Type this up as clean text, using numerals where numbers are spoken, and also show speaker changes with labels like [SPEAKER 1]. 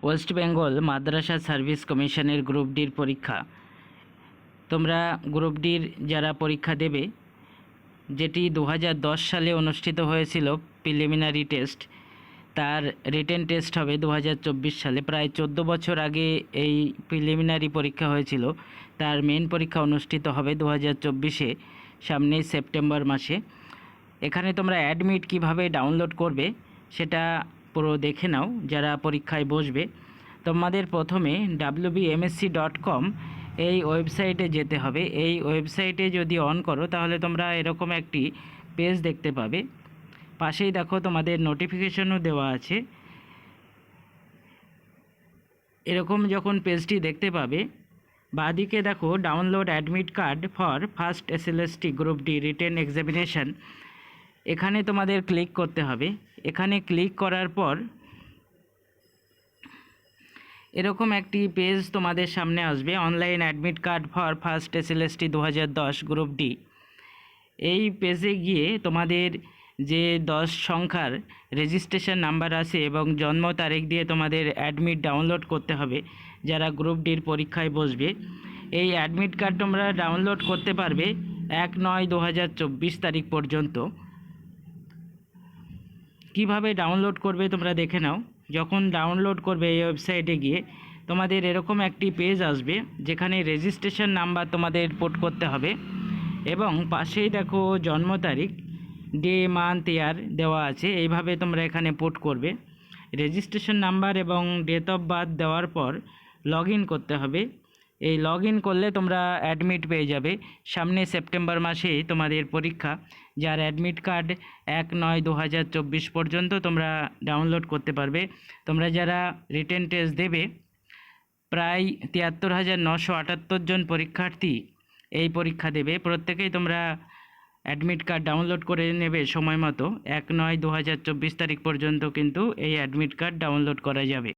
[SPEAKER 1] West Bengal মাদ্রাসা service কমিশনের group ডির পরীক্ষা। তোমরা গ্রুপ ডির যারা পরীক্ষা দেবে, যেটি 2010 সালে অনুষ্ঠিত হয়েছিল প্রিলিমিনারি টেস্ট, তার রিটেন টেস্ট হবে 2024 সালে। প্রায় 14 বছর আগে এই প্রিলিমিনারি পরীক্ষা হয়েছিল। তার মেন পরীক্ষা অনুষ্ঠিত হবে 2024-এ, সামনেই সেপ্টেম্বর মাসে। এখানে তোমরা অ্যাডমিট কিভাবে ডাউনলোড করবে সেটা পুরো দেখে নাও যারা পরীক্ষায় বসবে। তোমাদের প্রথমে wbmsc.com এই ওয়েবসাইটে যেতে হবে। এই ওয়েবসাইটে যদি অন করো তাহলে তোমরা এরকম একটি পেজ দেখতে পাবে। পাশেই দেখো তোমাদের নোটিফিকেশনও দেওয়া আছে। এরকম যখন পেজটি দেখতে পাবে, বাঁদিকে দেখো download admit card for first SLST group D written examination, এখানে তোমাদের ক্লিক করতে হবে। এখানে ক্লিক করার পর এরকম একটি পেজ তোমাদের সামনে আসবে, online admit card for first SLST 2010 group D. এই পেজে গিয়ে তোমাদের যে 10 সংখ্যার রেজিস্ট্রেশন নাম্বার আছে এবং জন্ম তারিখ দিয়ে তোমাদের অ্যাডমিট ডাউনলোড করতে হবে যারা গ্রুপ ডির পরীক্ষায় বসবে। এই অ্যাডমিট কার্ড তোমরা ডাউনলোড করতে পারবে 1/9/2024 তারিখ পর্যন্ত। কিভাবে ডাউনলোড করবে তোমরা দেখে নাও। যখন ডাউনলোড করবে এই ওয়েবসাইটে গিয়ে তোমাদের এরকম একটি পেজ আসবে যেখানে রেজিস্ট্রেশন নাম্বার তোমাদের পুট করতে হবে এবং পাশেই দেখো জন্ম তারিখ, ডে, মান্থ, ইয়ার দেওয়া আছে। এইভাবে তোমরা এখানে পুট করবে। রেজিস্ট্রেশন নাম্বার এবং ডেট অফ বার্থ দেওয়ার পর লগ ইন করতে হবে। এই লগ ইন করলে তোমরা অ্যাডমিট পেয়ে যাবে। সামনে সেপ্টেম্বর মাসেই তোমাদের পরীক্ষা, যার অ্যাডমিট কার্ড 1/9/2024 পর্যন্ত তোমরা ডাউনলোড করতে পারবে। তোমরা যারা রিটেন টেস্ট দেবে, প্রায় 73,978 জন পরীক্ষার্থী এই পরীক্ষা দেবে। প্রত্যেকেই তোমরা অ্যাডমিট কার্ড ডাউনলোড করে নেবে সময় মতো। 1/9/2024 তারিখ পর্যন্ত কিন্তু এই অ্যাডমিট কার্ড ডাউনলোড করা যাবে।